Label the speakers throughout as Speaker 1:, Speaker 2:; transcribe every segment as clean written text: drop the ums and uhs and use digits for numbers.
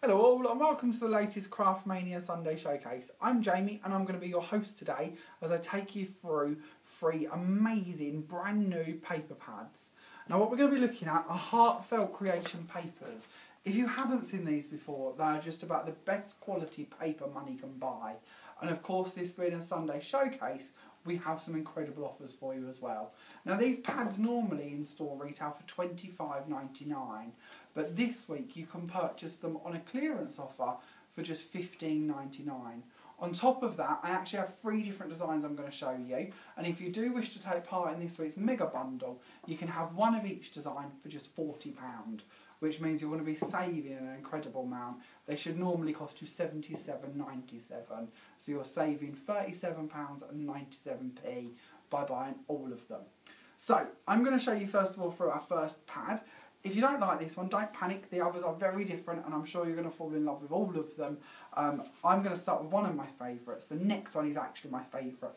Speaker 1: Hello all and welcome to the latest Craft Mania Sunday Showcase. I'm Jamie and I'm going to be your host today as I take you through 3 amazing brand new paper pads. Now what we're going to be looking at are Heartfelt Creation papers. If you haven't seen these before, they are just about the best quality paper money can buy. And of course, this being a Sunday Showcase, we have some incredible offers for you as well. Now these pads normally in store retail for $25.99, but this week you can purchase them on a clearance offer for just $15.99. On top of that, I actually have 3 different designs I'm going to show you, and if you do wish to take part in this week's mega bundle, you can have one of each design for just £40, which means you're going to be saving an incredible amount. They should normally cost you $77.97, so you're saving £37.97 by buying all of them. So, I'm going to show you first of all through our first pad. If you don't like this one, don't panic, the others are very different and I'm sure you're going to fall in love with all of them. I'm going to start with one of my favourites. The next one is actually my favourite,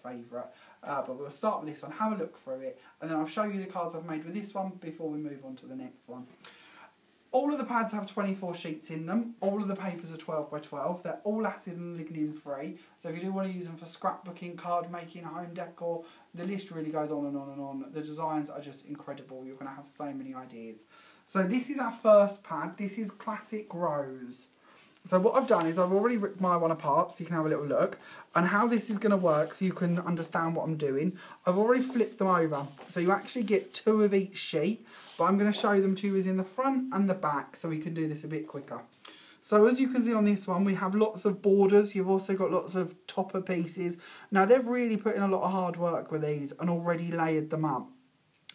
Speaker 1: but we'll start with this one, have a look through it, and then I'll show you the cards I've made with this one before we move on to the next one. All of the pads have 24 sheets in them. All of the papers are 12 by 12. They're all acid and lignin free. So if you do want to use them for scrapbooking, card making, home decor, the list really goes on and on and on. The designs are just incredible. You're going to have so many ideas. So this is our first pad. This is Classic Rose. So what I've done is I've already ripped my one apart so you can have a little look and how this is going to work so you can understand what I'm doing. I've already flipped them over so you actually get 2 of each sheet, but I'm going to show them to you as in the front and the back so we can do this a bit quicker. So as you can see on this one, we have lots of borders. You've also got lots of topper pieces. Now they've really put in a lot of hard work with these and already layered them up.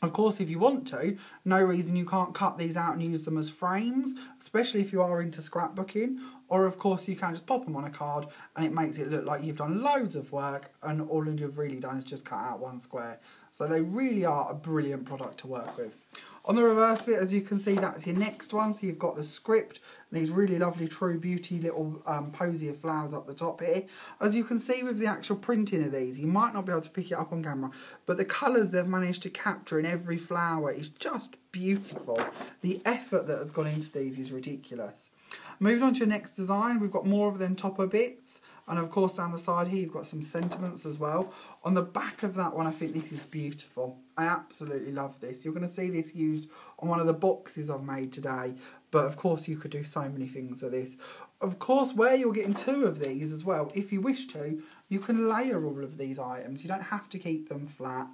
Speaker 1: Of course, if you want to, no reason you can't cut these out and use them as frames, especially if you are into scrapbooking. Or, of course, you can just pop them on a card and it makes it look like you've done loads of work and all you've really done is just cut out one square. So they really are a brilliant product to work with. On the reverse of it, as you can see, that's your next one. So you've got the script, these really lovely True Beauty little posy of flowers up the top here. As you can see with the actual printing of these, you might not be able to pick it up on camera, but the colours they've managed to capture in every flower is just beautiful. The effort that has gone into these is ridiculous. Moving on to your next design, we've got more of them topper bits. And of course down the side here you've got some sentiments as well. On the back of that one I think this is beautiful. I absolutely love this. You're going to see this used on one of the boxes I've made today. But of course you could do so many things with this. Of course where you're getting 2 of these as well, if you wish to, you can layer all of these items. You don't have to keep them flat.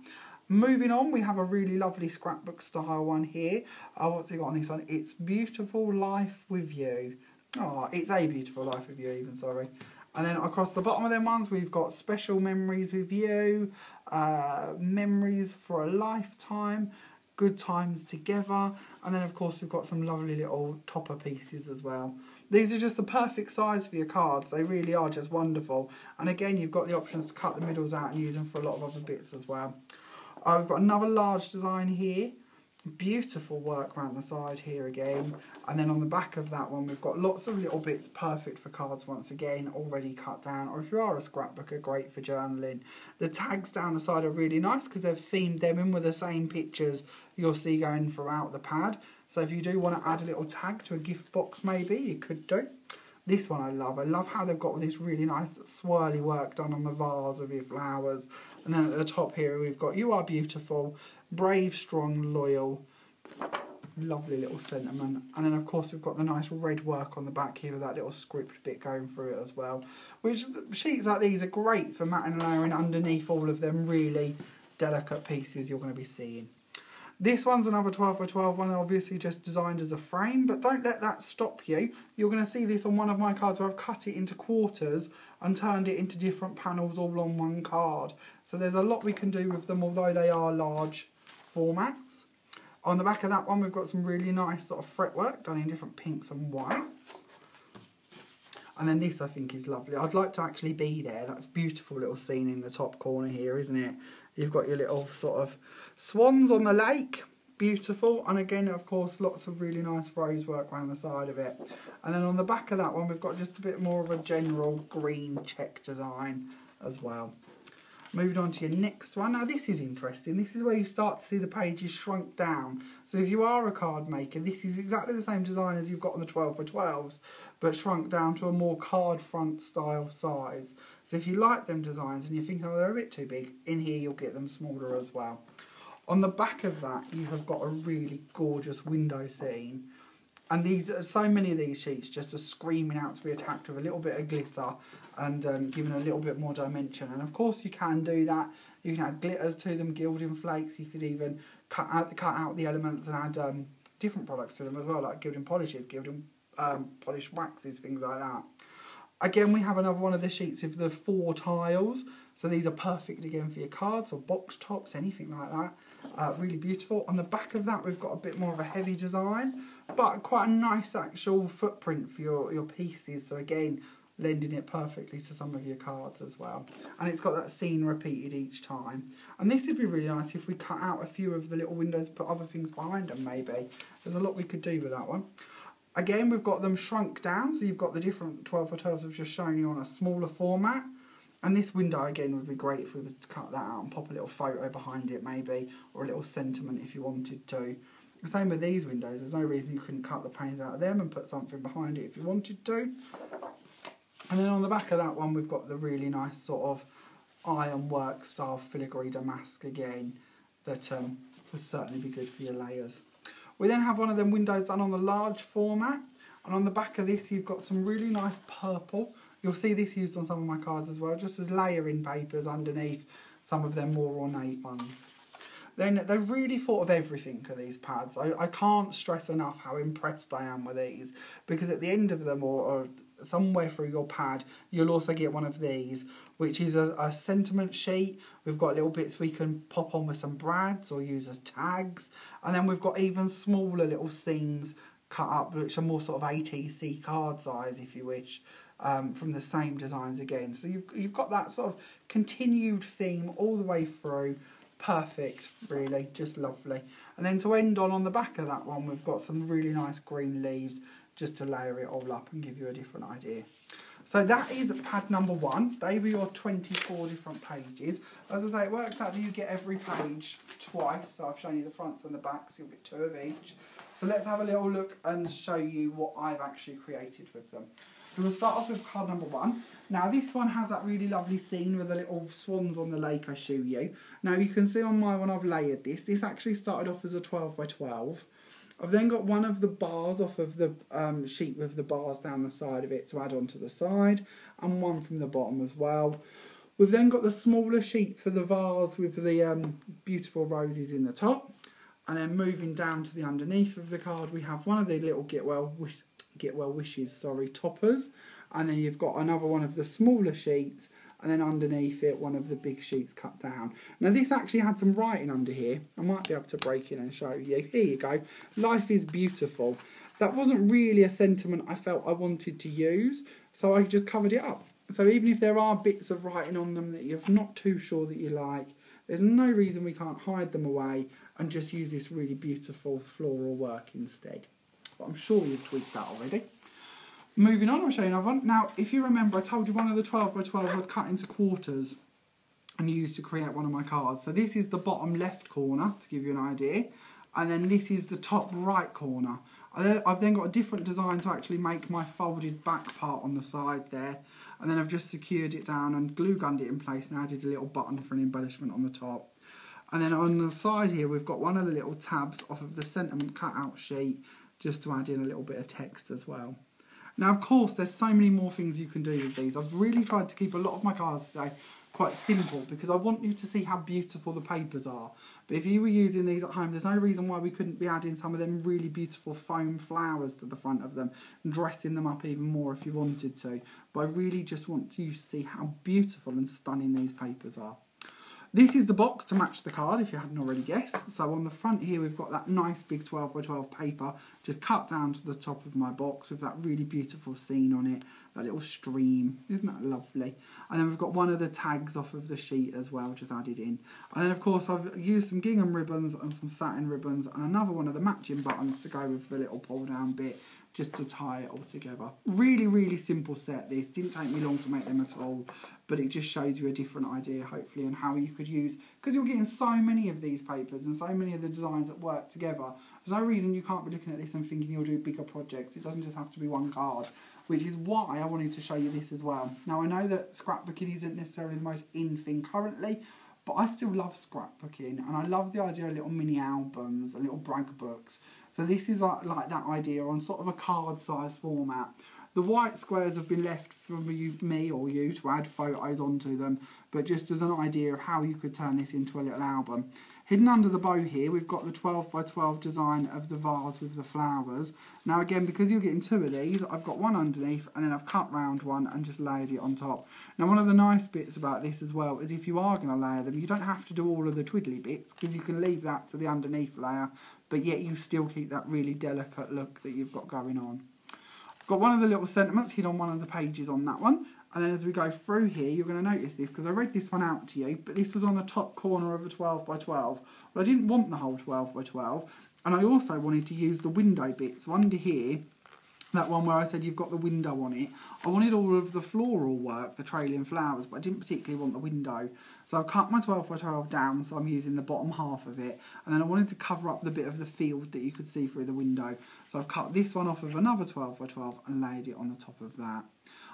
Speaker 1: Moving on, we have a really lovely scrapbook style one here. What's it got on this one? It's Beautiful Life with You. Oh, it's A Beautiful Life with You even, sorry. And then across the bottom of them ones, we've got Special Memories with You, Memories for a Lifetime, Good Times Together, and then of course we've got some lovely little topper pieces as well. These are just the perfect size for your cards. They really are just wonderful. And again, you've got the options to cut the middles out and use them for a lot of other bits as well. We've got another large design here. Beautiful work around the side here again, and then on the back of that one we've got lots of little bits perfect for cards once again, already cut down, or if you are a scrapbooker, great for journaling. The tags down the side are really nice because they've themed them in with the same pictures you'll see going throughout the pad, so if you do want to add a little tag to a gift box maybe, you could do. This one I love how they've got this really nice swirly work done on the vase of your flowers. And then at the top here we've got You Are Beautiful, Brave, Strong, Loyal. Lovely little sentiment. And then of course we've got the nice red work on the back here with that little script bit going through it as well. Which, sheets like these are great for matting and layering underneath all of them really delicate pieces you're going to be seeing. This one's another 12 by 12 one, obviously just designed as a frame, but don't let that stop you. You're going to see this on one of my cards where I've cut it into quarters and turned it into different panels all on one card. So there's a lot we can do with them, although they are large formats. On the back of that one we've got some really nice sort of fretwork done in different pinks and whites. And then this I think is lovely. I'd like to actually be there. That's a beautiful little scene in the top corner here, isn't it? You've got your little sort of swans on the lake. Beautiful. And again, of course, lots of really nice rose work around the side of it. And then on the back of that one, we've got just a bit more of a general green check design as well. Moving on to your next one. Now this is interesting. This is where you start to see the pages shrunk down. So if you are a card maker, this is exactly the same design as you've got on the 12x12s, but shrunk down to a more card front style size. So if you like them designs and you're thinking, oh, they're a bit too big, in here you'll get them smaller as well. On the back of that, you have got a really gorgeous window scene. And these, so many of these sheets just are screaming out to be attacked with a little bit of glitter and giving a little bit more dimension. And of course you can do that. You can add glitters to them, gilding flakes. You could even cut out the elements and add different products to them as well, like gilding polishes, gilding polished waxes, things like that. Again, we have another one of the sheets with the 4 tiles. So these are perfect again for your cards or box tops, anything like that. Really beautiful. On the back of that, we've got a bit more of a heavy design, but quite a nice actual footprint for your pieces. So again, lending it perfectly to some of your cards as well. And it's got that scene repeated each time. And this would be really nice if we cut out a few of the little windows, put other things behind them maybe. There's a lot we could do with that one. Again, we've got them shrunk down, so you've got the different 12x12s I've just shown you on a smaller format. And this window, again, would be great if we was to cut that out and pop a little photo behind it, maybe, or a little sentiment if you wanted to. The same with these windows. There's no reason you couldn't cut the panes out of them and put something behind it if you wanted to. And then on the back of that one, we've got the really nice sort of ironwork style filigree damask again that would certainly be good for your layers. We then have one of them windows done on the large format, and on the back of this you've got some really nice purple. You'll see this used on some of my cards as well, just as layering papers underneath some of them more ornate ones. Then they've really thought of everything for these pads. I can't stress enough how impressed I am with these, because at the end of them or somewhere through your pad you'll also get one of these, which is a sentiment sheet. We've got little bits we can pop on with some brads or use as tags, and then we've got even smaller little scenes cut up which are more sort of ATC card size if you wish, from the same designs again. So you've got that sort of continued theme all the way through. Perfect, really, just lovely. And then to end on the back of that one, we've got some really nice green leaves just to layer it all up and give you a different idea. So that is pad number 1. They were your 24 different pages. As I say, it works out that you get every page twice. So I've shown you the fronts and the backs, you'll get 2 of each. So let's have a little look and show you what I've actually created with them. So we'll start off with card number 1. Now this one has that really lovely scene with the little swans on the lake I show you. Now you can see on my one I've layered this. This actually started off as a 12x12. I've then got one of the bars off of the sheet with the bars down the side of it to add onto the side, and one from the bottom as well. We've then got the smaller sheet for the vase with the beautiful roses in the top, and then moving down to the underneath of the card we have one of the little get well wishes toppers, and then you've got another one of the smaller sheets, and then underneath it one of the big sheets cut down. Now this actually had some writing under here. I might be able to break it and show you. Here you go. Life is beautiful. That wasn't really a sentiment I felt I wanted to use, so I just covered it up. So even if there are bits of writing on them that you're not too sure that you like, there's no reason we can't hide them away and just use this really beautiful floral work instead. But I'm sure you've tweaked that already. Moving on, I'll show you another one. Now, if you remember, I told you one of the 12x12s I'd cut into quarters and used to create one of my cards. So this is the bottom left corner, to give you an idea. And then this is the top right corner. I've then got a different design to actually make my folded back part on the side there. And then I've just secured it down and glue gunned it in place and added a little button for an embellishment on the top. And then on the side here, we've got one of the little tabs off of the sentiment cut-out sheet, just to add in a little bit of text as well. Now, of course, there's so many more things you can do with these. I've really tried to keep a lot of my cards today quite simple because I want you to see how beautiful the papers are. But if you were using these at home, there's no reason why we couldn't be adding some of them really beautiful foam flowers to the front of them and dressing them up even more if you wanted to. But I really just want you to see how beautiful and stunning these papers are. This is the box to match the card, if you hadn't already guessed. So on the front here, we've got that nice big 12x12 paper, just cut down to the top of my box with that really beautiful scene on it, that little stream. Isn't that lovely? And then we've got one of the tags off of the sheet as well, just added in. And then, of course, I've used some gingham ribbons and some satin ribbons and another one of the matching buttons to go with the little pull-down bit, just to tie it all together. Really, really simple set this. Didn't take me long to make them at all, but it just shows you a different idea, hopefully, on how you could use, because you're getting so many of these papers and so many of the designs that work together. There's no reason you can't be looking at this and thinking you'll do bigger projects. It doesn't just have to be one card, which is why I wanted to show you this as well. Now, I know that scrapbooking isn't necessarily the most in thing currently, but I still love scrapbooking, and I love the idea of little mini albums and little brag books. So this is like that idea on sort of a card size format. The white squares have been left for me or you to add photos onto them, but just as an idea of how you could turn this into a little album. Hidden under the bow here, we've got the 12 by 12 design of the vase with the flowers. Now again, because you're getting two of these, I've got one underneath and then I've cut round one and just layered it on top. Now one of the nice bits about this as well is if you are going to layer them, you don't have to do all of the twiddly bits, because you can leave that to the underneath layer, but yet you still keep that really delicate look that you've got going on. I've got one of the little sentiments hid on one of the pages on that one. And then as we go through here, you're going to notice this, because I read this one out to you, but this was on the top corner of a 12 by 12. Well, I didn't want the whole 12 by 12, and I also wanted to use the window bit. So under here, that one where I said you've got the window on it, I wanted all of the floral work, the trailing flowers, but I didn't particularly want the window. So I've cut my 12 by 12 down, so I'm using the bottom half of it, and then I wanted to cover up the bit of the field that you could see through the window. So I've cut this one off of another 12 by 12 and laid it on the top of that.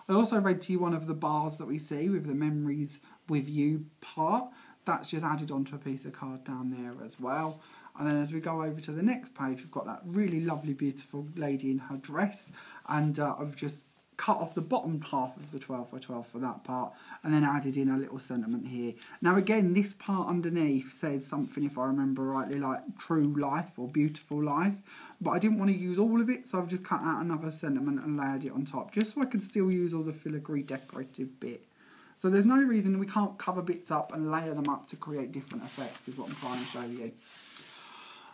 Speaker 1: I also read to you one of the bars that we see with the memories with you part. That's just added onto a piece of card down there as well. And then as we go over to the next page, we've got that really lovely, beautiful lady in her dress. And I've just cut off the bottom half of the 12 by 12 for that part, and then added in a little sentiment here. Now again, this part underneath says something, if I remember rightly, like true life or beautiful life, but I didn't want to use all of it, so I've just cut out another sentiment and layered it on top, just so I could still use all the filigree decorative bit. So there's no reason we can't cover bits up and layer them up to create different effects, is what I'm trying to show you.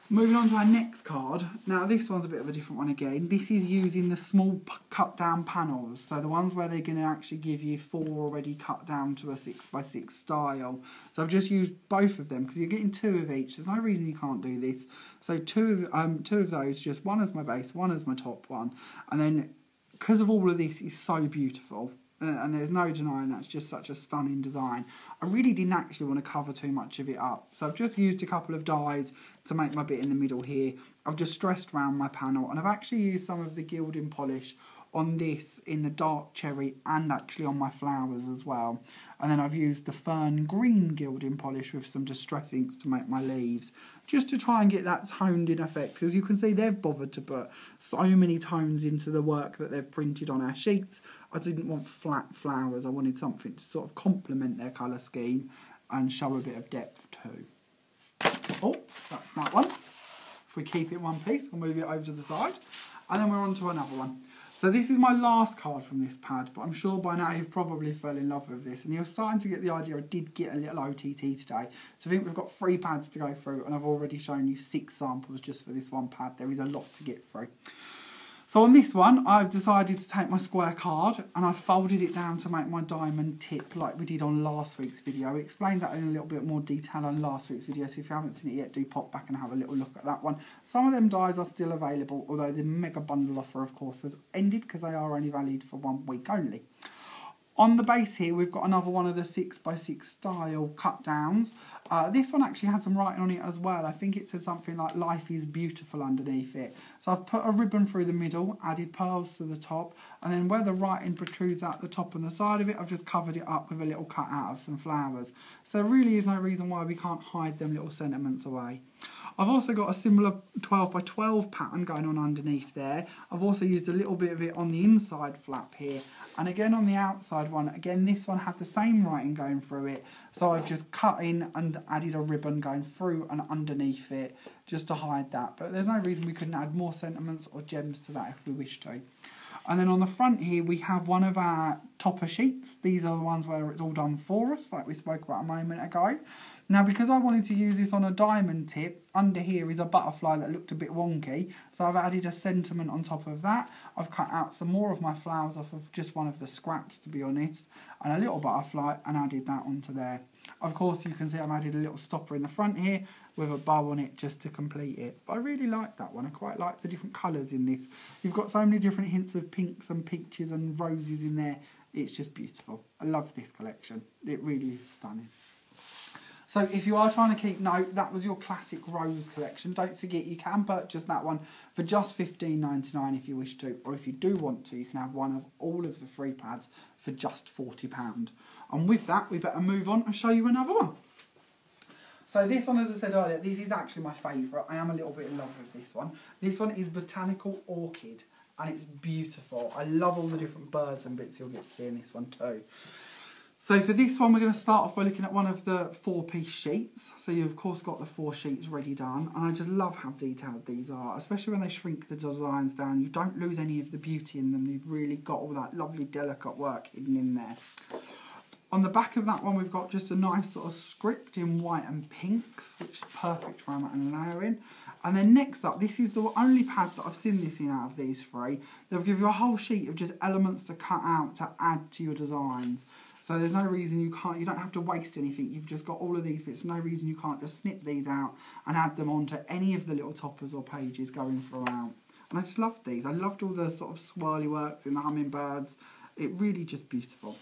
Speaker 1: Moving on to our next card. Now this one's a bit of a different one again. This is using the small cut down panels. So the ones where they're going to actually give you 4 already cut down to a 6 by 6 style. So I've just used both of them because you're getting 2 of each. There's no reason you can't do this. So two of those, just one as my base, one as my top one. And then because of all of this, it's so beautiful. And there's no denying that's just such a stunning design. I really didn't actually want to cover too much of it up, so I've just used a couple of dies to make my bit in the middle here. I've just stressed around my panel, and I've actually used some of the gilding polish on this in the dark cherry and actually on my flowers as well. And then I've used the fern green gilding polish with some distress inks to make my leaves, just to try and get that toned in effect, because you can see they've bothered to put so many tones into the work that they've printed on our sheets. I didn't want flat flowers, I wanted something to sort of complement their colour scheme and show a bit of depth too. Oh, that's that one. If we keep it in one piece, we'll move it over to the side, and then we're on to another one. So this is my last card from this pad, but I'm sure by now you've probably fell in love with this, and you're starting to get the idea I did get a little OTT today. So I think we've got 3 pads to go through, and I've already shown you 6 samples just for this one pad. There is a lot to get through. So on this one, I've decided to take my square card and I've folded it down to make my diamond tip like we did on last week's video. We explained that in a little bit more detail on last week's video, so if you haven't seen it yet, do pop back and have a little look at that one. Some of them dies are still available, although the mega bundle offer, of course, has ended because they are only valid for 1 week only. On the base here, we've got another one of the 6 by 6 style cut downs. This one actually had some writing on it as well. I think it said something like "Life is beautiful" underneath it. So I've put a ribbon through the middle, added pearls to the top, and then where the writing protrudes out the top and the side of it, I've just covered it up with a little cut out of some flowers. So there really is no reason why we can't hide them little sentiments away. I've also got a similar 12 by 12 pattern going on underneath there. I've also used a little bit of it on the inside flap here. And again on the outside one, again this one had the same writing going through it. So I've just cut in and added a ribbon going through and underneath it just to hide that. But there's no reason we couldn't add more sentiments or gems to that if we wish to. And then on the front here we have one of our topper sheets. These are the ones where it's all done for us, like we spoke about a moment ago. Now, because I wanted to use this on a diamond tip, under here is a butterfly that looked a bit wonky, so I've added a sentiment on top of that. I've cut out some more of my flowers off of just one of the scraps, to be honest, and a little butterfly, and added that onto there. Of course, you can see I've added a little stopper in the front here with a bow on it just to complete it. But I really like that one. I quite like the different colours in this. You've got so many different hints of pinks and peaches and roses in there. It's just beautiful. I love this collection. It really is stunning. So if you are trying to keep note, that was your classic rose collection. Don't forget you can purchase that one for just $15.99 if you wish to, or if you do want to, you can have one of all of the free pads for just £40. And with that, we better move on and show you another one. So this one, as I said earlier, this is actually my favourite. I am a little bit in love with this one. This one is Botanical Orchid, and it's beautiful. I love all the different birds and bits you'll get to see in this one too. So for this one, we're going to start off by looking at one of the 4-piece sheets. So you've of course got the 4 sheets ready done, and I just love how detailed these are, especially when they shrink the designs down. You don't lose any of the beauty in them. You've really got all that lovely delicate work hidden in there. On the back of that one, we've got just a nice sort of script in white and pinks, which is perfect for mat and layering. And then next up, this is the only pad that I've seen this in out of these 3. They'll give you a whole sheet of just elements to cut out to add to your designs. So there's no reason you don't have to waste anything. You've just got all of these bits. No reason you can't just snip these out and add them onto any of the little toppers or pages going throughout. And I just loved these. I loved all the sort of swirly works in the hummingbirds. It really just beautiful.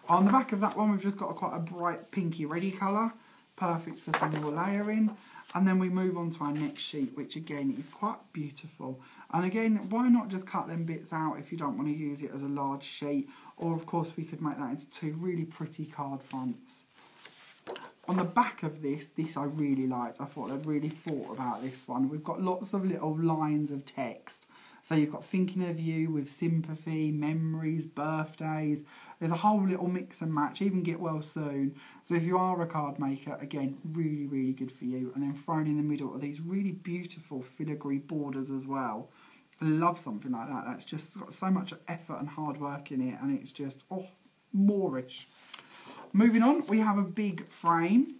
Speaker 1: On the back of that one, we've just got quite a bright pinky reddy colour. Perfect for some more layering. And then we move on to our next sheet, which again is quite beautiful. And again, why not just cut them bits out if you don't want to use it as a large sheet? Or of course we could make that into 2 really pretty card fronts. On the back of this I really liked. I thought they'd really thought about this one. We've got lots of little lines of text. So you've got thinking of you with sympathy, memories, birthdays. There's a whole little mix and match, even get well soon. So if you are a card maker, again, really, really good for you. And then thrown in the middle are these really beautiful filigree borders as well. I love something like that. That's just got so much effort and hard work in it, and it's just, oh, Moorish. Moving on, we have a big frame.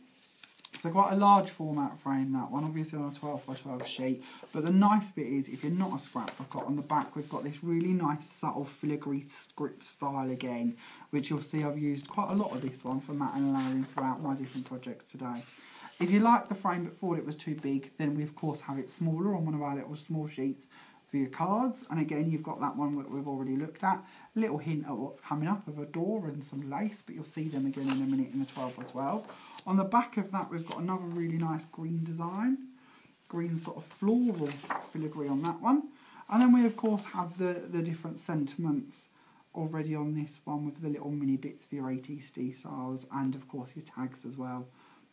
Speaker 1: So quite a large format frame, that one, obviously on a 12 by 12 sheet. But the nice bit is, if you're not a scrapbooker, on the back we've got this really nice subtle filigree script style again, which you'll see I've used quite a lot of this one for mat and layering throughout my different projects today. If you like the frame but thought it was too big, then we of course have it smaller on one of our little small sheets for your cards. And again, you've got that one that we've already looked at. A little hint at what's coming up of a door and some lace, but you'll see them again in a minute in the 12 by 12. On the back of that, we've got another really nice green design. Green sort of floral filigree on that one. And then we of course have the different sentiments already on this one with the little mini bits for your ATSD styles and of course your tags as well.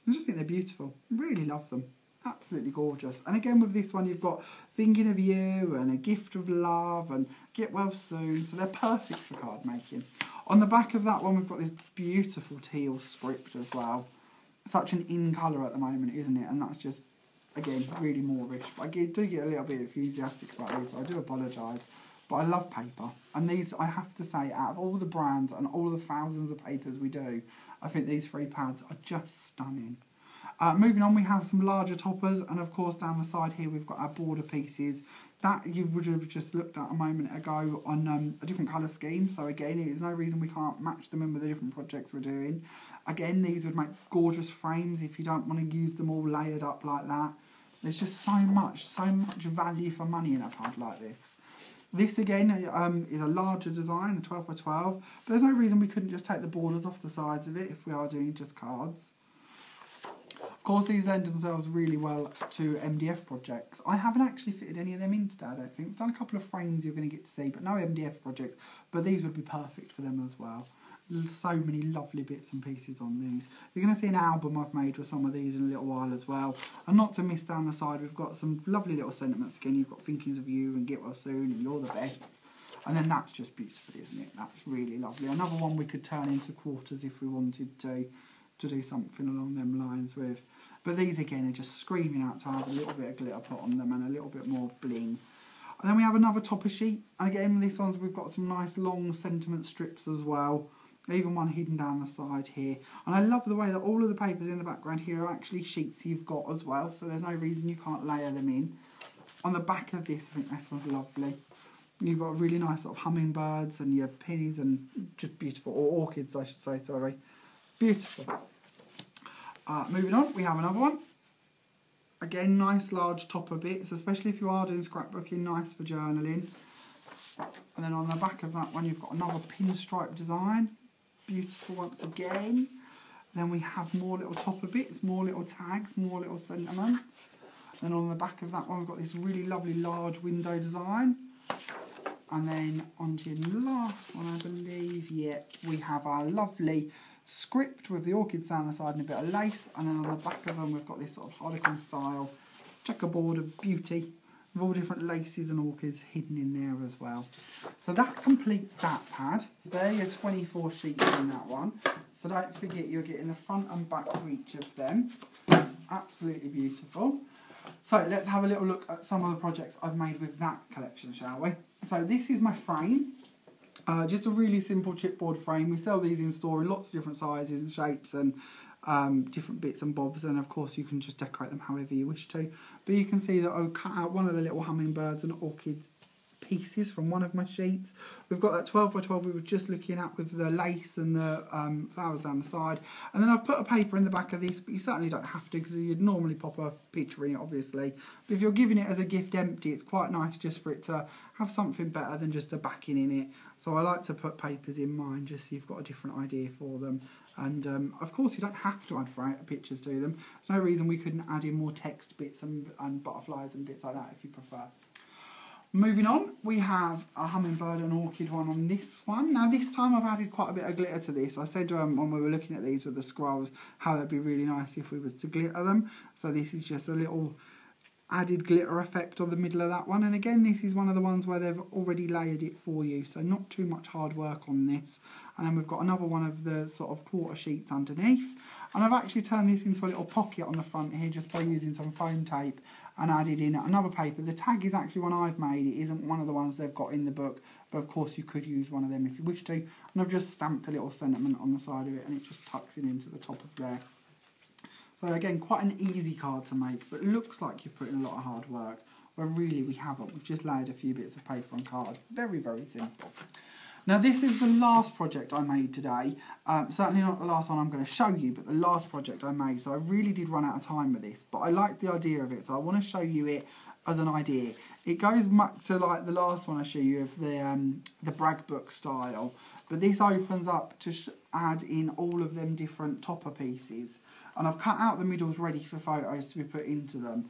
Speaker 1: I just think they're beautiful. Really love them. Absolutely gorgeous. And again with this one you've got thinking of you and a gift of love and get well soon. So they're perfect for card making. On the back of that one we've got this beautiful teal script as well. Such an in colour at the moment, isn't it? And that's just, again, really Moorish. But I do get a little bit enthusiastic about this, so I do apologise. But I love paper. And these, I have to say, out of all the brands and all the thousands of papers we do, I think these 3 pads are just stunning. Moving on, we have some larger toppers, and of course down the side here we've got our border pieces. That you would have just looked at a moment ago on a different colour scheme, so again, there's no reason we can't match them in with the different projects we're doing. Again, these would make gorgeous frames if you don't want to use them all layered up like that. There's just so much value for money in a pad like this. This again is a larger design, a 12 by 12, but there's no reason we couldn't just take the borders off the sides of it if we are doing just cards. Of course, these lend themselves really well to MDF projects. I haven't actually fitted any of them in today, I don't think. We've done a couple of frames you're going to get to see, but no MDF projects. But these would be perfect for them as well. So many lovely bits and pieces on these. You're going to see an album I've made with some of these in a little while as well. And not to miss down the side, we've got some lovely little sentiments. Again, you've got thinkings of you and get well soon and you're the best. And then that's just beautiful, isn't it? That's really lovely. Another one we could turn into quarters if we wanted to do something along them lines with. But these again are just screaming out to have a little bit of glitter put on them and a little bit more bling. And then we have another topper sheet. And again, this one's, we've got some nice long sentiment strips as well. Even one hidden down the side here. And I love the way that all of the papers in the background here are actually sheets you've got as well. So there's no reason you can't layer them in. On the back of this, I think this one's lovely. You've got really nice sort of hummingbirds and your pennies and just beautiful, or orchids I should say, sorry. Beautiful. Moving on, we have another one. Again, nice large topper bits, especially if you are doing scrapbooking, nice for journaling. And then on the back of that one, you've got another pinstripe design. Beautiful once again. Then we have more little topper bits, more little tags, more little sentiments. Then on the back of that one, we've got this really lovely large window design. And then on to your last one, I believe, yeah, we have our lovely script with the orchids down the side and a bit of lace. And then on the back of them, we've got this sort of Harlequin style checkerboard of beauty with all different laces and orchids hidden in there as well. So that completes that pad. So there are your 24 sheets in that one. So don't forget you're getting the front and back to each of them. Absolutely beautiful. So let's have a little look at some of the projects I've made with that collection, shall we? So this is my frame. Just a really simple chipboard frame. We sell these in store in lots of different sizes and shapes and different bits and bobs, and of course you can just decorate them however you wish to. But you can see that I've cut out one of the little hummingbirds and orchid pieces from one of my sheets. We've got that 12 by 12 we were just looking at with the lace and the flowers down the side, and then I've put a paper in the back of this, but you certainly don't have to because you'd normally pop a picture in it obviously, but if you're giving it as a gift empty, it's quite nice just for it to have something better than just a backing in it. So I like to put papers in mine just so you've got a different idea for them. And of course you don't have to add pictures to them. There's no reason we couldn't add in more text bits and butterflies and bits like that if you prefer. Moving on, we have a hummingbird and orchid one on this one. Now this time I've added quite a bit of glitter to this. I said when we were looking at these with the scrolls how they'd be really nice if we was to glitter them. So this is just a little added glitter effect on the middle of that one. And again, this is one of the ones where they've already layered it for you, so not too much hard work on this. And then we've got another one of the sort of quarter sheets underneath. And I've actually turned this into a little pocket on the front here just by using some foam tape and added in another paper. The tag is actually one I've made. It isn't one of the ones they've got in the book, but of course you could use one of them if you wish to. And I've just stamped a little sentiment on the side of it and it just tucks in into the top of there. So again, quite an easy card to make, but it looks like you've put in a lot of hard work, where really we haven't. We've just laid a few bits of paper on card. Very, very simple. Now this is the last project I made today. Certainly not the last one I'm going to show you, but the last project I made. So I really did run out of time with this, but I like the idea of it, so I want to show you it as an idea. It goes back to like the last one I showed you of the brag book style, but this opens up to add in all of them different topper pieces. And I've cut out the middles ready for photos to be put into them,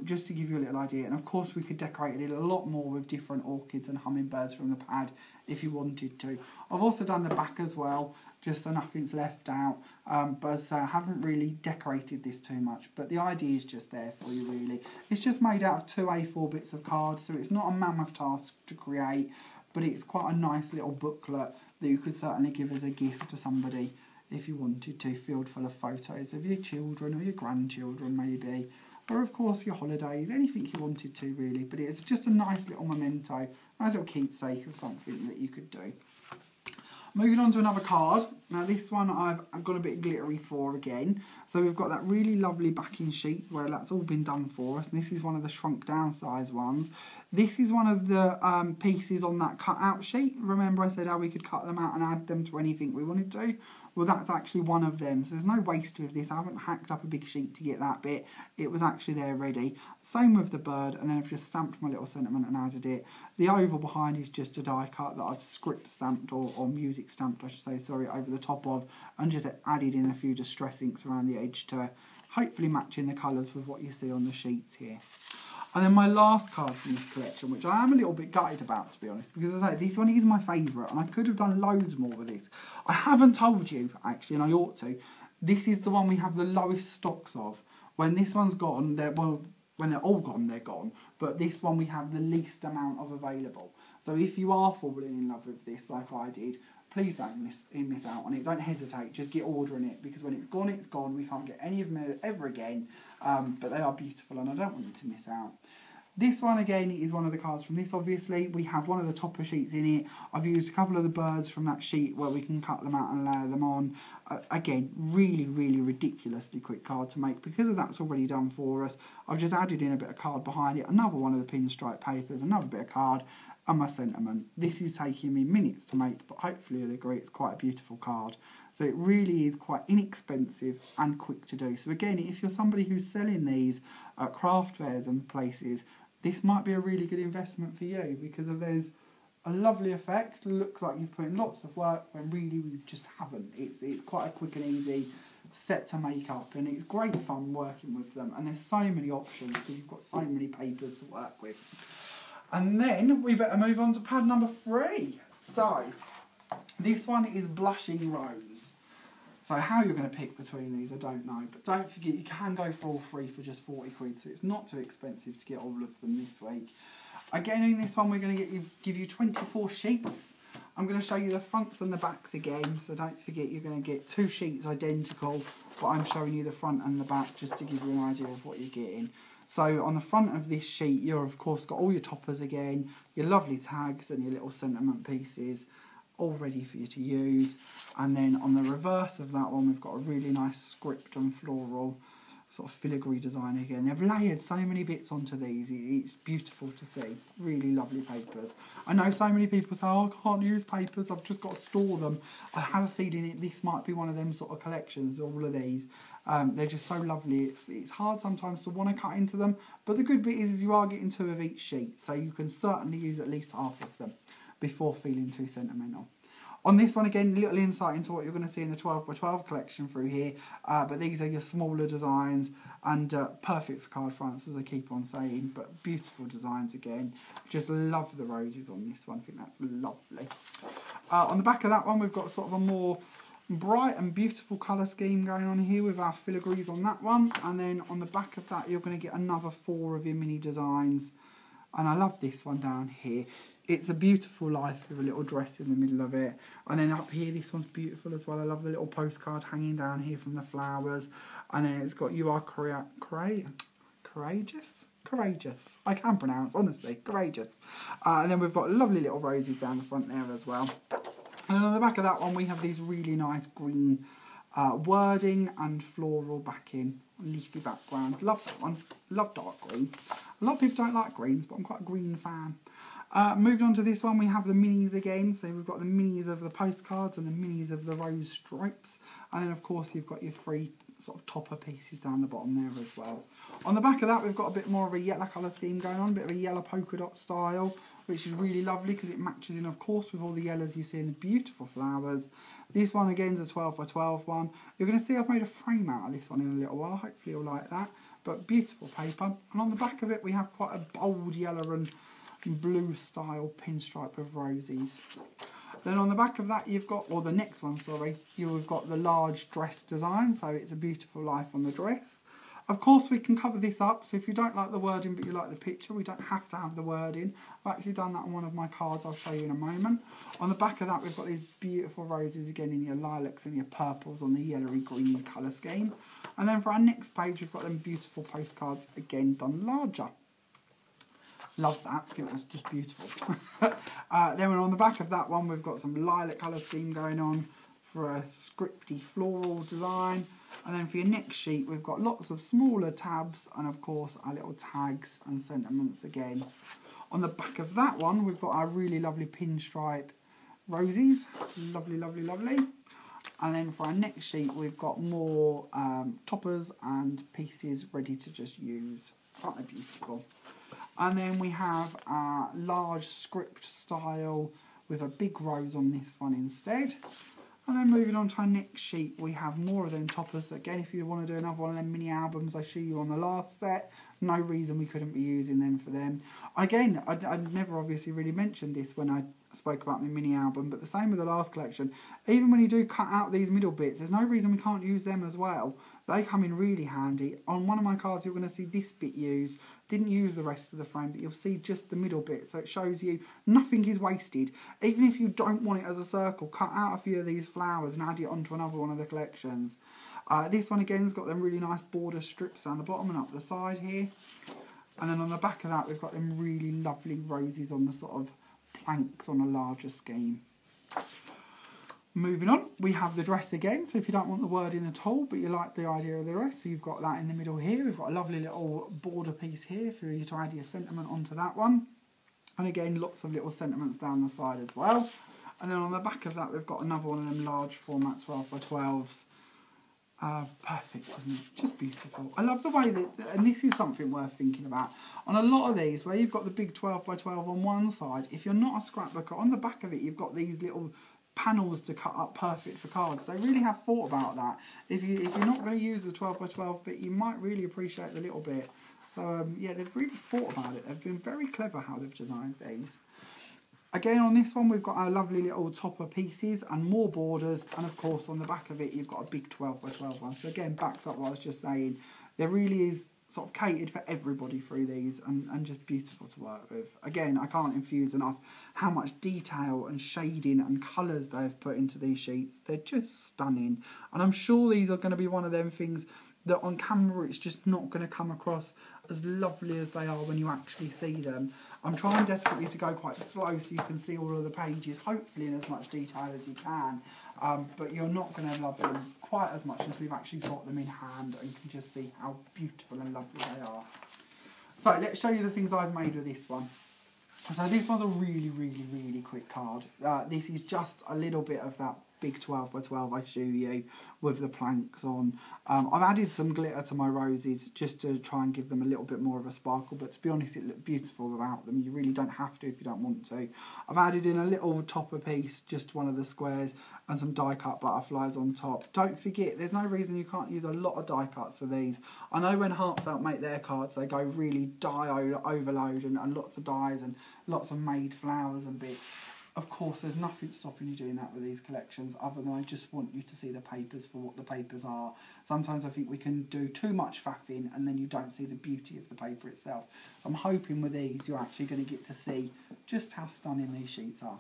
Speaker 1: just to give you a little idea. And of course we could decorate it a lot more with different orchids and hummingbirds from the pad if you wanted to. I've also done the back as well, just so nothing's left out, but I haven't really decorated this too much. But the idea is just there for you really. It's just made out of 2 A4 bits of card, so it's not a mammoth task to create, but it's quite a nice little booklet that you could certainly give as a gift to somebody if you wanted to, filled full of photos of your children or your grandchildren maybe, or of course your holidays, anything you wanted to really. But it's just a nice little memento, nice little keepsake of something that you could do. Moving on to another card. Now this one I've got a bit glittery for again. So we've got that really lovely backing sheet where that's all been done for us. And this is one of the shrunk down size ones. This is one of the pieces on that cut out sheet. Remember I said how we could cut them out and add them to anything we wanted to? Well, that's actually one of them. So there's no waste with this. I haven't hacked up a big sheet to get that bit. It was actually there ready. Same with the bird, and then I've just stamped my little sentiment and added it. The oval behind is just a die cut that I've script stamped, or music stamped, I should say, sorry, over the top of, and just added in a few distress inks around the edge to hopefully matching the colours with what you see on the sheets here. And then my last card from this collection, which I am a little bit gutted about, to be honest, because as I say, this one is my favourite, and I could have done loads more with this. I haven't told you, actually, and I ought to. This is the one we have the lowest stocks of. When this one's gone, when they're all gone, they're gone. But this one we have the least amount of available. So if you are falling in love with this, like I did, please don't miss out on it. Don't hesitate. Just get ordering it, because when it's gone, it's gone. We can't get any of them ever again. But they are beautiful, and I don't want you to miss out. This one again is one of the cards from this, obviously. We have one of the topper sheets in it. I've used a couple of the birds from that sheet where we can cut them out and layer them on. Again, really, really ridiculously quick card to make because of that's already done for us. I've just added in a bit of card behind it, another one of the pinstripe papers, another bit of card, and my sentiment. This is taking me minutes to make, but hopefully you'll agree it's quite a beautiful card. So it really is quite inexpensive and quick to do. So again, if you're somebody who's selling these at craft fairs and places, this might be a really good investment for you because there's a lovely effect. Looks like you've put in lots of work when really you just haven't. It's quite a quick and easy set to make up, and it's great fun working with them. And there's so many options because you've got so many papers to work with. And then we better move on to pad number 3. So this one is Blushing Rose. So how you're going to pick between these, I don't know. But don't forget, you can go for all 3 for just 40 quid, so it's not too expensive to get all of them this week. Again, in this one, we're going to give you 24 sheets. I'm going to show you the fronts and the backs again, so don't forget you're going to get 2 sheets identical, but I'm showing you the front and the back just to give you an idea of what you're getting. So on the front of this sheet, you've of course got all your toppers again, your lovely tags and your little sentiment pieces, all ready for you to use. And then on the reverse of that one, we've got a really nice script and floral sort of filigree design again. They've layered so many bits onto these. It's beautiful to see. Really lovely papers. I know so many people say, oh, I can't use papers, I've just got to store them. I have a feeling this might be one of them sort of collections, all of these. They're just so lovely. It's hard sometimes to want to cut into them, but the good bit is you are getting 2 of each sheet, so you can certainly use at least half of them before feeling too sentimental. On this one, again, a little insight into what you're going to see in the 12x12 collection through here. But these are your smaller designs and perfect for card fronts, as I keep on saying. But beautiful designs again. Just love the roses on this one. I think that's lovely. On the back of that one, we've got sort of a more bright and beautiful colour scheme going on here with our filigrees on that one. And then on the back of that, you're going to get another 4 of your mini designs. And I love this one down here. It's a beautiful life with a little dress in the middle of it. And then up here, this one's beautiful as well. I love the little postcard hanging down here from the flowers. And then it's got you are courageous? Courageous. I can pronounce, honestly. Courageous. And then we've got lovely little roses down the front there as well. And on the back of that one, we have these really nice green wording and floral backing. Leafy background. Love that one. Love dark green. A lot of people don't like greens, but I'm quite a green fan. Moving on to this one, we have the minis again. So we've got the minis of the postcards and the minis of the rose stripes. And then, of course, you've got your 3 sort of topper pieces down the bottom there as well. On the back of that, we've got a bit more of a yellow colour scheme going on, a bit of a yellow polka dot style, which is really lovely because it matches in, of course, with all the yellows you see in the beautiful flowers. This one, again, is a 12x12 one. You're going to see I've made a frame out of this one in a little while. Hopefully you'll like that. But beautiful paper. And on the back of it, we have quite a bold yellow and blue style pinstripe of roses. Then on the back of that, you've got, or the next one, sorry, you've got the large dress design. So it's a beautiful life on the dress. Of course, we can cover this up, so if you don't like the wording but you like the picture, we don't have to have the wording. I've actually done that on one of my cards, I'll show you in a moment. On the back of that, we've got these beautiful roses again in your lilacs and your purples on the yellowy green colour scheme. And then for our next page, we've got them beautiful postcards, again done larger. Love that, I think that's just beautiful. Then on the back of that one, we've got some lilac colour scheme going on for a scripty floral design. And then for your next sheet, we've got lots of smaller tabs and, of course, our little tags and sentiments again. On the back of that one, we've got our really lovely pinstripe roses. Lovely, lovely, lovely. And then for our next sheet, we've got more toppers and pieces ready to just use. Aren't they beautiful? And then we have our large script style with a big rose on this one instead. And then moving on to our next sheet, we have more of them toppers. Again, if you want to do another one of them mini albums I showed you on the last set, no reason we couldn't be using them for them. Again, I'd never obviously really mentioned this when I spoke about my mini album, but the same with the last collection. Even when you do cut out these middle bits, there's no reason we can't use them as well. They come in really handy. On one of my cards, you're going to see this bit used. Didn't use the rest of the frame, but you'll see just the middle bit. So it shows you nothing is wasted. Even if you don't want it as a circle, cut out a few of these flowers and add it onto another one of the collections. This one again has got them really nice border strips down the bottom and up the side here. And then on the back of that, we've got them really lovely roses on the sort of planks on a larger scheme. Moving on, we have the dress again. So if you don't want the wording at all, but you like the idea of the dress, so you've got that in the middle here. We've got a lovely little border piece here for you to add your sentiment onto that one. And again, lots of little sentiments down the side as well. And then on the back of that, we've got another one of them large format 12 by 12s. Perfect, isn't it? Just beautiful. I love the way that, and this is something worth thinking about. On a lot of these, where you've got the big 12 by 12 on one side, if you're not a scrapbooker, on the back of it, you've got these little panels to cut up perfect for cards. They really have thought about that. If you're not going to use the 12 by 12 bit, you might really appreciate the little bit. So yeah, they've really thought about it. They've been very clever how they've designed these. Again, on this one, we've got our lovely little topper pieces and more borders. And of course, on the back of it, you've got a big 12 by 12 one. So again, backs up what I was just saying. There really is sort of catered for everybody through these and just beautiful to work with. Again, I can't infuse enough how much detail and shading and colours they've put into these sheets. They're just stunning. And I'm sure these are going to be one of them things that on camera it's just not going to come across as lovely as they are when you actually see them. I'm trying desperately to go quite slow so you can see all of the pages, hopefully in as much detail as you can, but you're not going to love them quite as much until you've actually got them in hand and can just see how beautiful and lovely they are. So let's show you the things I've made with this one. So this one's a really, really, really quick card. This is just a little bit of that big 12 by 12 I show you with the planks on. I've added some glitter to my roses just to try and give them a little bit more of a sparkle, but to be honest, it looked beautiful without them. You really don't have to if you don't want to. I've added in a little topper piece, just one of the squares, and some die cut butterflies on top. Don't forget, there's no reason you can't use a lot of die cuts for these. I know when Heartfelt make their cards, they go really die overload and lots of dies and lots of made flowers and bits. Of course, there's nothing stopping you doing that with these collections other than I just want you to see the papers for what the papers are. Sometimes I think we can do too much faffing and then you don't see the beauty of the paper itself. I'm hoping with these you're actually going to get to see just how stunning these sheets are.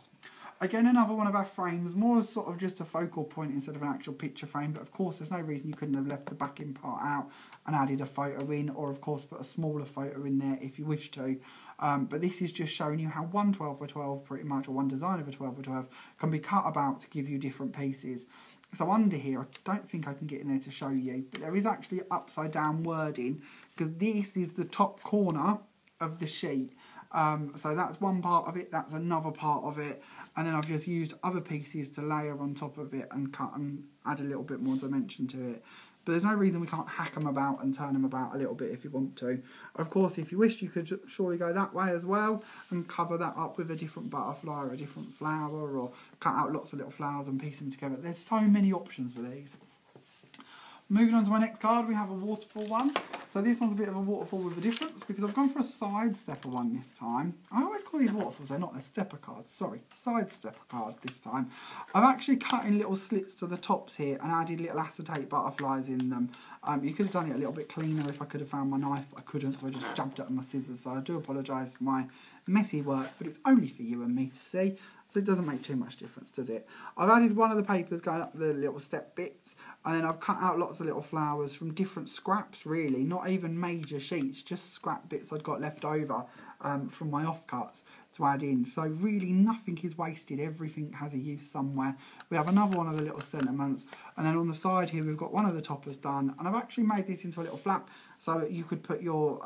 Speaker 1: Again, another one of our frames, more as sort of just a focal point instead of an actual picture frame, but of course there's no reason you couldn't have left the backing part out and added a photo in, or of course put a smaller photo in there if you wish to. But this is just showing you how one 12 by 12 pretty much, or one design of a 12 by 12 can be cut about to give you different pieces. So under here, I don't think I can get in there to show you, but there is actually upside down wording because this is the top corner of the sheet. So that's one part of it, that's another part of it, and then I've just used other pieces to layer on top of it and cut and add a little bit more dimension to it. But there's no reason we can't hack them about and turn them about a little bit if you want to. Of course, if you wished, you could surely go that way as well and cover that up with a different butterfly or a different flower, or cut out lots of little flowers and piece them together. There's so many options with these. Moving on to my next card, we have a waterfall one. So this one's a bit of a waterfall with a difference because I've gone for a side stepper one this time. I always call these waterfalls, they're not, they're stepper cards, sorry, side stepper card this time. I've actually cut in little slits to the tops here and added little acetate butterflies in them. You could have done it a little bit cleaner if I could have found my knife, but I couldn't, so I just jabbed it with my scissors. So I do apologise for my messy work, but it's only for you and me to see. So it doesn't make too much difference, does it? I've added one of the papers going up the little step bits, and then I've cut out lots of little flowers from different scraps, really, not even major sheets, just scrap bits I'd got left over from my offcuts to add in. So really nothing is wasted, everything has a use somewhere. We have another one of the little sentiments, and then on the side here we've got one of the toppers done, and I've actually made this into a little flap, so you could put your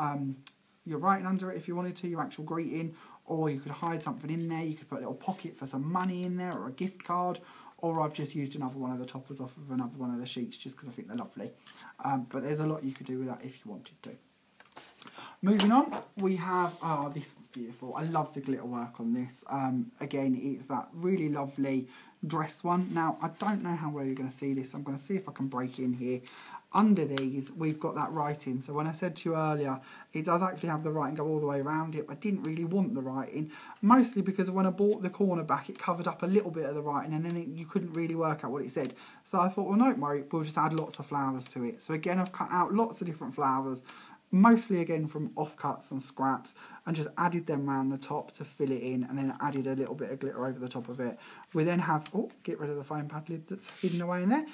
Speaker 1: writing under it if you wanted to, your actual greeting, or you could hide something in there. You could put a little pocket for some money in there or a gift card, or I've just used another one of the toppers off of another one of the sheets just because I think they're lovely. But there's a lot you could do with that if you wanted to. Moving on, we have, oh, this one's beautiful. I love the glitter work on this. Again, it's that really lovely dress one. Now, I don't know how well you're going to see this. I'm going to see if I can break in here. Under these, we've got that writing. So when I said to you earlier, it does actually have the writing go all the way around it. I didn't really want the writing, mostly because when I bought the corner back, it covered up a little bit of the writing, and then you couldn't really work out what it said. So I thought, well, don't worry, we'll just add lots of flowers to it. So again, I've cut out lots of different flowers, mostly again from offcuts and scraps, and just added them around the top to fill it in, and then added a little bit of glitter over the top of it. We then have, oh, get rid of the foam pad lid that's hidden away in there.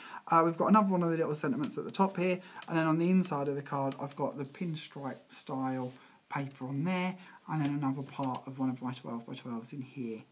Speaker 1: We've got another one of the little sentiments at the top here, and then on the inside of the card I've got the pinstripe style paper on there, and then another part of one of my 12x12s in here.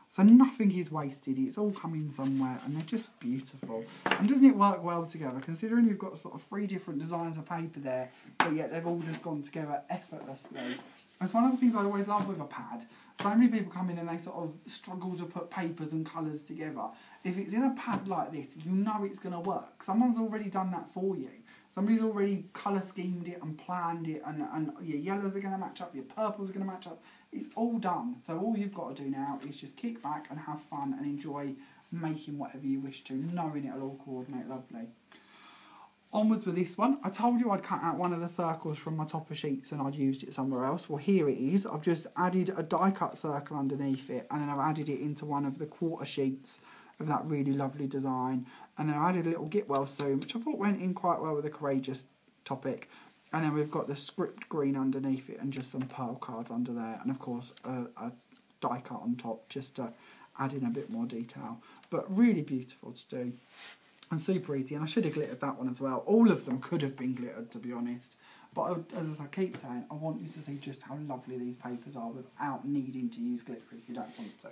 Speaker 1: So nothing is wasted, it's all coming somewhere, and they're just beautiful. And doesn't it work well together, considering you've got sort of 3 different designs of paper there, but yet they've all just gone together effortlessly. That's one of the things I always love with a pad. So many people come in and they sort of struggle to put papers and colours together. If it's in a pad like this, you know it's going to work. Someone's already done that for you. Somebody's already colour schemed it and planned it, and your yellows are going to match up, your purples are going to match up. It's all done. So all you've got to do now is just kick back and have fun and enjoy making whatever you wish to, knowing it'll all coordinate lovely. Onwards with this one. I told you I'd cut out one of the circles from my topper sheets and I'd used it somewhere else. Well, here it is. I've just added a die cut circle underneath it, and then I've added it into one of the quarter sheets of that really lovely design. And then I added a little get well soon, which I thought went in quite well with the courageous topic. And then we've got the script green underneath it and just some pearl cards under there. And of course a die cut on top just to add in a bit more detail. But really beautiful to do. And super easy. And I should have glittered that one as well. All of them could have been glittered, to be honest. But as I keep saying, I want you to see just how lovely these papers are without needing to use glitter if you don't want to.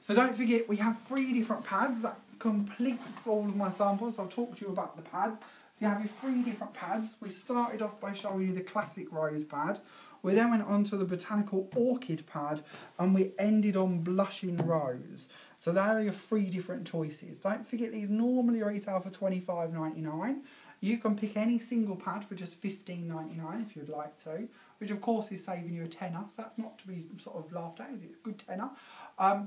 Speaker 1: So don't forget, we have 3 different pads. That completes all of my samples. I'll talk to you about the pads. So you have your 3 different pads. We started off by showing you the classic rose pad. We then went on to the Botanical Orchid pad, and we ended on Blushing Rose. So there are your 3 different choices. Don't forget, these normally retail for $25.99. You can pick any single pad for just $15.99 if you'd like to, which of course is saving you a tenner. So that's not to be sort of laughed at, is it? It's a good tenner.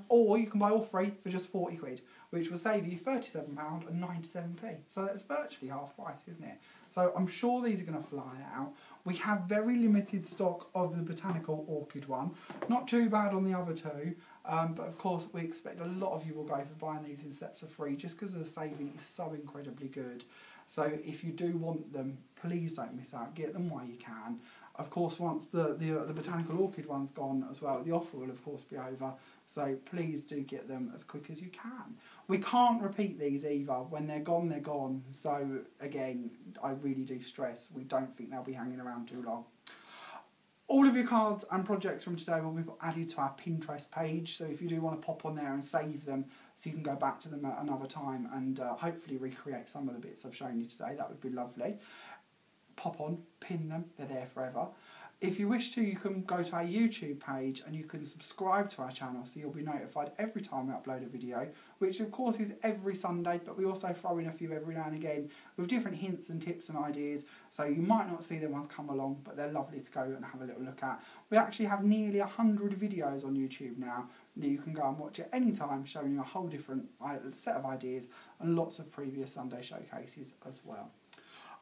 Speaker 1: Or you can buy all 3 for just 40 quid, which will save you £37.97p. So that's virtually half price, isn't it? So I'm sure these are going to fly out. We have very limited stock of the Botanical Orchid one. Not too bad on the other 2, but of course we expect a lot of you will go for buying these in sets of 3 just because the saving is so incredibly good. So if you do want them, please don't miss out. Get them while you can. Of course, once the Botanical Orchid one's gone as well, the offer will of course be over. So please do get them as quick as you can. We can't repeat these either. When they're gone, they're gone. So again, I really do stress, we don't think they'll be hanging around too long. All of your cards and projects from today will be added to our Pinterest page. So if you do want to pop on there and save them so you can go back to them at another time and hopefully recreate some of the bits I've shown you today, that would be lovely. Pop on, pin them, they're there forever. If you wish to, you can go to our YouTube page and you can subscribe to our channel so you'll be notified every time we upload a video, which of course is every Sunday, but we also throw in a few every now and again with different hints and tips and ideas, so you might not see them ones come along, but they're lovely to go and have a little look at. We actually have nearly 100 videos on YouTube now that you can go and watch at any time, showing you a whole different set of ideas and lots of previous Sunday showcases as well.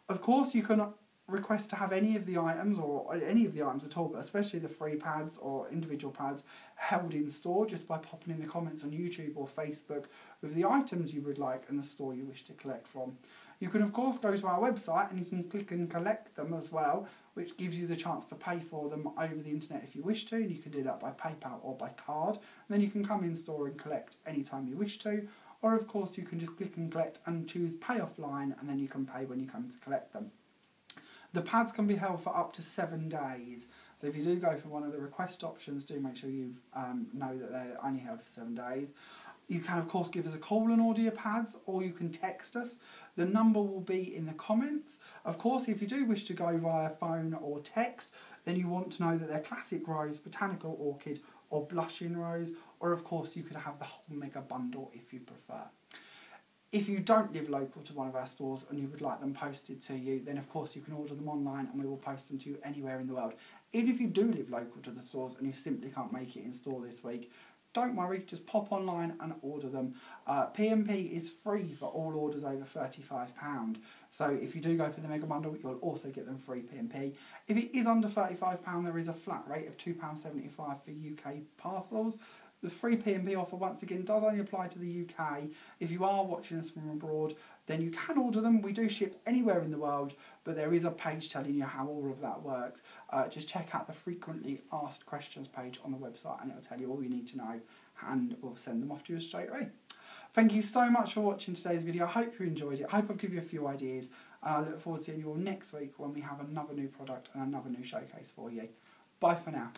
Speaker 1: Of course, you can request to have any of the items, or any of the items at all, but especially the free pads or individual pads held in store just by popping in the comments on YouTube or Facebook with the items you would like and the store you wish to collect from. You can of course go to our website and you can click and collect them as well, which gives you the chance to pay for them over the internet if you wish to, and you can do that by PayPal or by card. And then you can come in store and collect anytime you wish to, or of course you can just click and collect and choose pay offline, and then you can pay when you come to collect them. The pads can be held for up to 7 days. So if you do go for one of the request options, do make sure you know that they're only held for 7 days. You can of course give us a call and order your pads, or you can text us. The number will be in the comments. Of course, if you do wish to go via phone or text, then you want to know that they're Classic Rose, Botanical Orchid or Blushing Rose, or of course you could have the whole mega bundle if you prefer. If you don't live local to one of our stores and you would like them posted to you, then of course you can order them online and we will post them to you anywhere in the world. Even if you do live local to the stores and you simply can't make it in store this week, don't worry, just pop online and order them. P&P is free for all orders over £35. So if you do go for the mega bundle, you'll also get them free P&P. If it is under £35, there is a flat rate of £2.75 for UK parcels. The free P&P offer, once again, does only apply to the UK. If you are watching us from abroad, then you can order them. We do ship anywhere in the world, but there is a page telling you how all of that works. Just check out the frequently asked questions page on the website and it will tell you all you need to know, and we'll send them off to you straight away. Thank you so much for watching today's video. I hope you enjoyed it. I hope I've given you a few ideas. And I look forward to seeing you all next week when we have another new product and another new showcase for you. Bye for now.